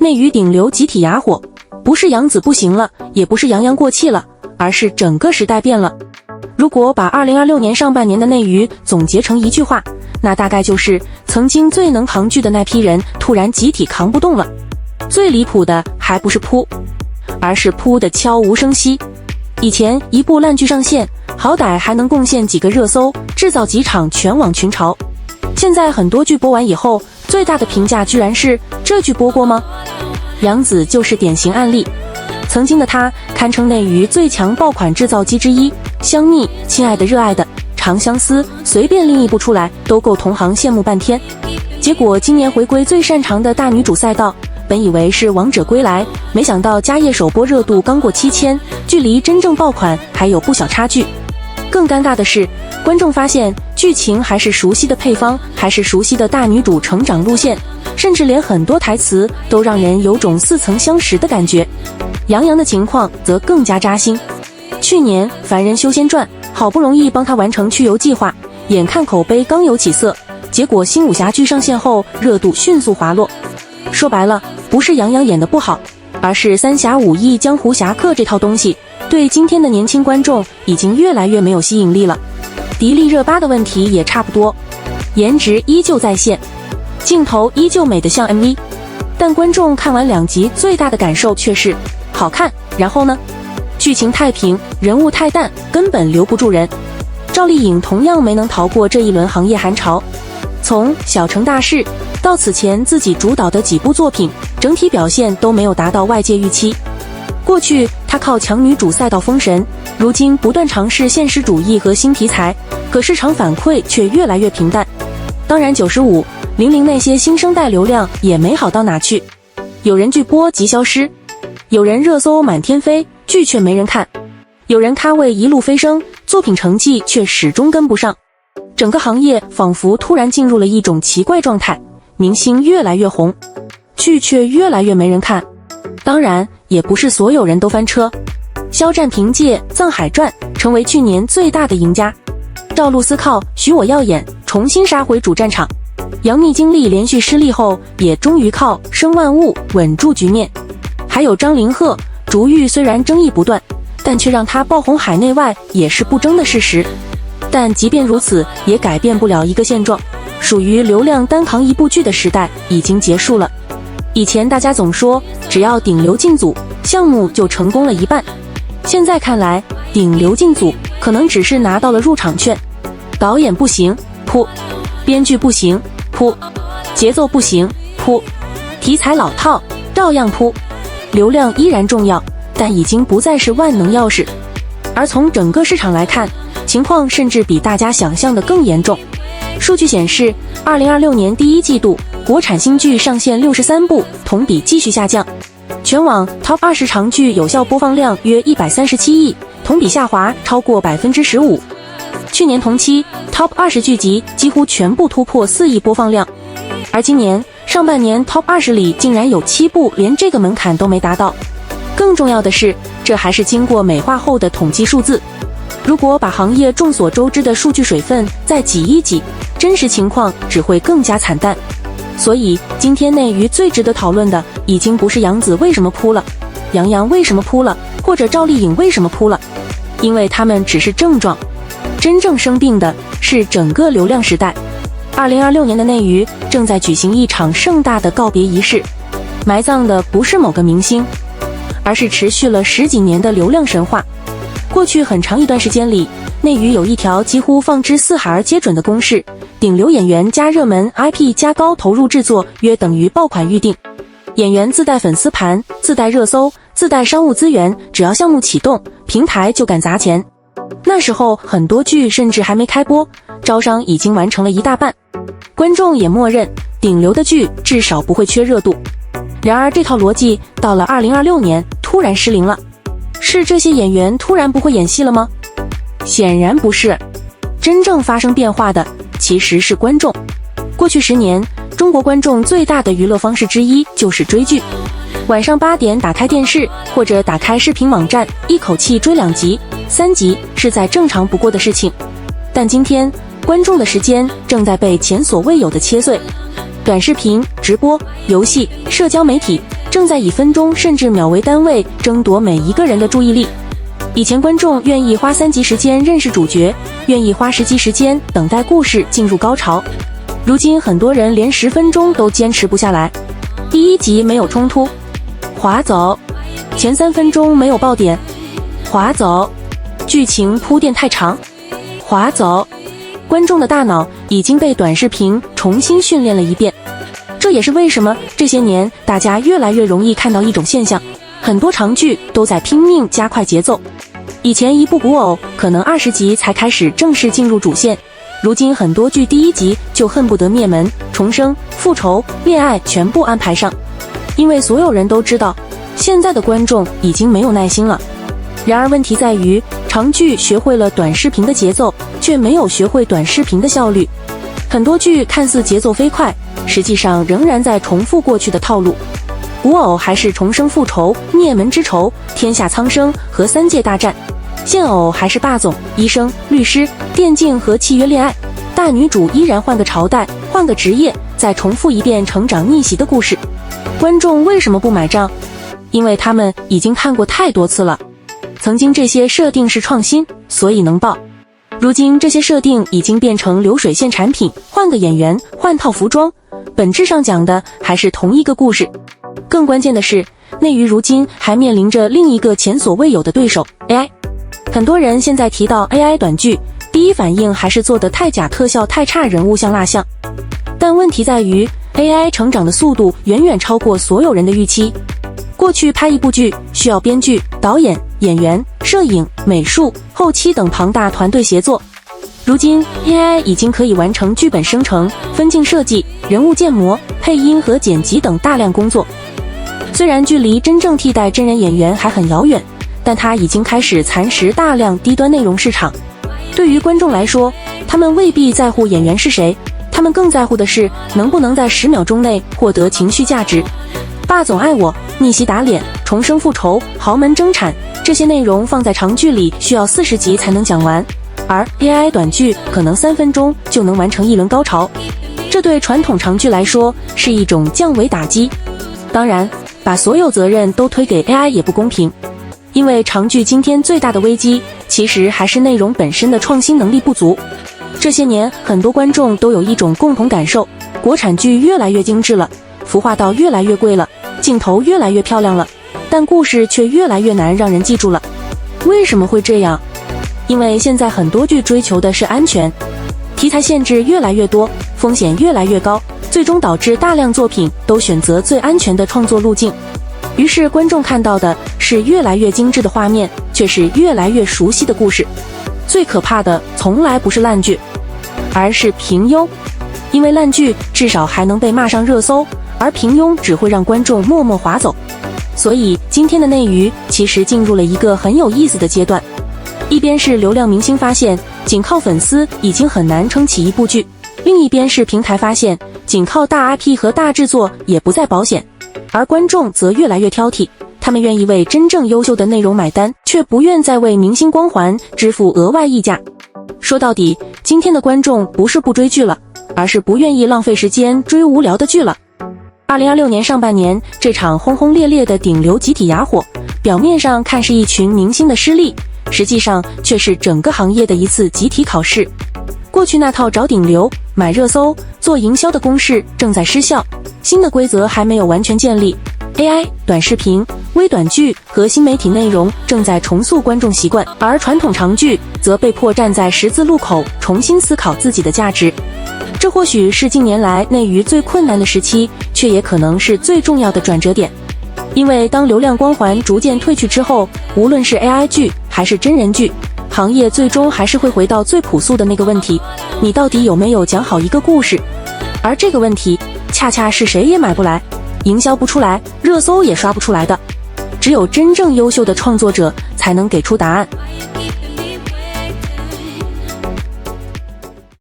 内娱顶流集体哑火，不是杨紫不行了，也不是杨洋过气了，而是整个时代变了。如果把2026年上半年的内娱总结成一句话，那大概就是曾经最能扛剧的那批人突然集体扛不动了。最离谱的还不是扑，而是扑的悄无声息。以前一部烂剧上线，好歹还能贡献几个热搜，制造几场全网群嘲。现在很多剧播完以后，最大的评价居然是这剧播过吗？杨紫就是典型案例。曾经的她堪称内娱最强爆款制造机之一，香蜜、亲爱的、热爱的、长相思，随便拎一部出来都够同行羡慕半天。结果今年回归最擅长的大女主赛道，本以为是王者归来，没想到家业首播热度刚过7000，距离真正爆款还有不小差距。更尴尬的是，观众发现剧情还是熟悉的配方，还是熟悉的大女主成长路线，甚至连很多台词都让人有种似曾相识的感觉。杨洋的情况则更加扎心。去年《凡人修仙传》好不容易帮他完成去油计划，眼看口碑刚有起色，结果新武侠剧上线后热度迅速滑落。说白了，不是杨洋演得不好，而是三侠五义江湖侠客这套东西对今天的年轻观众已经越来越没有吸引力了。迪丽热巴的问题也差不多，颜值依旧在线，镜头依旧美得像 MV， 但观众看完2集最大的感受却是好看，然后呢？剧情太平，人物太淡，根本留不住人。赵丽颖同样没能逃过这一轮行业寒潮，从小成大事到此前自己主导的几部作品，整体表现都没有达到外界预期。过去她靠强女主赛道封神，如今不断尝试现实主义和新题材，可市场反馈却越来越平淡。当然95、00那些新生代流量也没好到哪去，有人剧播即消失，有人热搜满天飞，剧却没人看，有人咖位一路飞升，作品成绩却始终跟不上。整个行业仿佛突然进入了一种奇怪状态，明星越来越红，剧却越来越没人看。当然也不是所有人都翻车，肖战凭借《藏海传》成为去年最大的赢家，赵露思靠《许我耀眼》重新杀回主战场，杨幂经历连续失利后也终于靠《生万物》稳住局面。还有张凌赫，竹玉虽然争议不断，但却让他爆红海内外也是不争的事实。但即便如此，也改变不了一个现状，属于流量单扛一部剧的时代已经结束了。以前大家总说只要顶流进组，项目就成功了一半，现在看来顶流进组可能只是拿到了入场券，导演不行扑，编剧不行扑，节奏不行扑，题材老套照样扑。流量依然重要，但已经不再是万能钥匙。而从整个市场来看，情况甚至比大家想象的更严重。数据显示，2026年第一季度国产新剧上线63部，同比继续下降。全网 Top 20长剧有效播放量约137亿，同比下滑超过 15%。去年同期 Top 20剧集几乎全部突破4亿播放量，而今年上半年 Top 20里竟然有7部连这个门槛都没达到。更重要的是，这还是经过美化后的统计数字。如果把行业众所周知的数据水分再挤一挤，真实情况只会更加惨淡。所以今天内娱最值得讨论的已经不是杨紫为什么扑了，杨洋为什么扑了，或者赵丽颖为什么扑了，因为他们只是症状，真正生病的是整个流量时代。2026年的内娱正在举行一场盛大的告别仪式，埋葬的不是某个明星，而是持续了10几年的流量神话。过去很长一段时间里，内娱有一条几乎放之四海而皆准的公式：顶流演员加热门 IP 加高投入制作约等于爆款预定。演员自带粉丝盘，自带热搜，自带商务资源，只要项目启动，平台就敢砸钱。那时候很多剧甚至还没开播，招商已经完成了一大半，观众也默认顶流的剧至少不会缺热度。然而这套逻辑到了2026年突然失灵了，是这些演员突然不会演戏了吗？显然不是，真正发生变化的其实是观众。过去10年，中国观众最大的娱乐方式之一就是追剧。晚上8点打开电视或者打开视频网站，一口气追2集、3集是再正常不过的事情。但今天，观众的时间正在被前所未有的切碎。短视频、直播、游戏、社交媒体正在以分钟甚至秒为单位争夺每一个人的注意力。以前观众愿意花3集时间认识主角，愿意花10集时间等待故事进入高潮。如今很多人连10分钟都坚持不下来。第1集没有冲突，划走；前3分钟没有爆点，划走；剧情铺垫太长，划走。观众的大脑已经被短视频重新训练了一遍。这也是为什么这些年大家越来越容易看到一种现象，很多长剧都在拼命加快节奏。以前一部古偶可能20集才开始正式进入主线，如今很多剧第1集就恨不得灭门、重生、复仇、恋爱全部安排上，因为所有人都知道，现在的观众已经没有耐心了。然而问题在于，长剧学会了短视频的节奏，却没有学会短视频的效率。很多剧看似节奏飞快，实际上仍然在重复过去的套路。古偶还是重生复仇、灭门之仇、天下苍生和3界大战，现偶还是霸总、医生、律师、电竞和契约恋爱，大女主依然换个朝代、换个职业，再重复一遍成长逆袭的故事。观众为什么不买账？因为他们已经看过太多次了。曾经这些设定是创新，所以能爆。如今这些设定已经变成流水线产品，换个演员，换套服装，本质上讲的还是同一个故事。更关键的是，内娱如今还面临着另一个前所未有的对手 AI。 很多人现在提到 AI 短剧，第一反应还是做得太假，特效太差，人物像蜡像。但问题在于 AI 成长的速度远远超过所有人的预期。过去拍一部剧需要编剧、导演、演员、摄影、美术、后期等庞大团队协作，如今 AI 已经可以完成剧本生成、分镜设计、人物建模、配音和剪辑等大量工作。虽然距离真正替代真人演员还很遥远，但它已经开始蚕食大量低端内容市场。对于观众来说，他们未必在乎演员是谁，他们更在乎的是能不能在10秒钟内获得情绪价值。霸总爱我、逆袭打脸、重生复仇、豪门争产，这些内容放在长剧里需要40集才能讲完，而 AI 短剧可能3分钟就能完成一轮高潮。这对传统长剧来说是一种降维打击。当然，把所有责任都推给 AI 也不公平，因为长剧今天最大的危机其实还是内容本身的创新能力不足。这些年很多观众都有一种共同感受，国产剧越来越精致了，服化道越来越贵了，镜头越来越漂亮了，但故事却越来越难让人记住了。为什么会这样？因为现在很多剧追求的是安全，题材限制越来越多，风险越来越高，最终导致大量作品都选择最安全的创作路径。于是观众看到的是越来越精致的画面，却是越来越熟悉的故事。最可怕的从来不是烂剧，而是平庸。因为烂剧至少还能被骂上热搜，而平庸只会让观众默默划走。所以今天的内娱其实进入了一个很有意思的阶段，一边是流量明星发现仅靠粉丝已经很难撑起一部剧，另一边是平台发现仅靠大 IP 和大制作也不再保险，而观众则越来越挑剔，他们愿意为真正优秀的内容买单，却不愿再为明星光环支付额外溢价。说到底，今天的观众不是不追剧了，而是不愿意浪费时间追无聊的剧了。2026年上半年，这场轰轰烈烈的顶流集体哑火，表面上看是一群明星的失利，实际上却是整个行业的一次集体考试。过去那套找顶流、买热搜、做营销的公式正在失效，新的规则还没有完全建立。AI、短视频、微短剧和新媒体内容正在重塑观众习惯，而传统长剧则被迫站在十字路口，重新思考自己的价值。这或许是近年来内娱最困难的时期，却也可能是最重要的转折点。因为当流量光环逐渐褪去之后，无论是 AI 剧还是真人剧，行业最终还是会回到最朴素的那个问题：你到底有没有讲好一个故事？而这个问题，恰恰是谁也买不来，营销不出来，热搜也刷不出来的。只有真正优秀的创作者才能给出答案。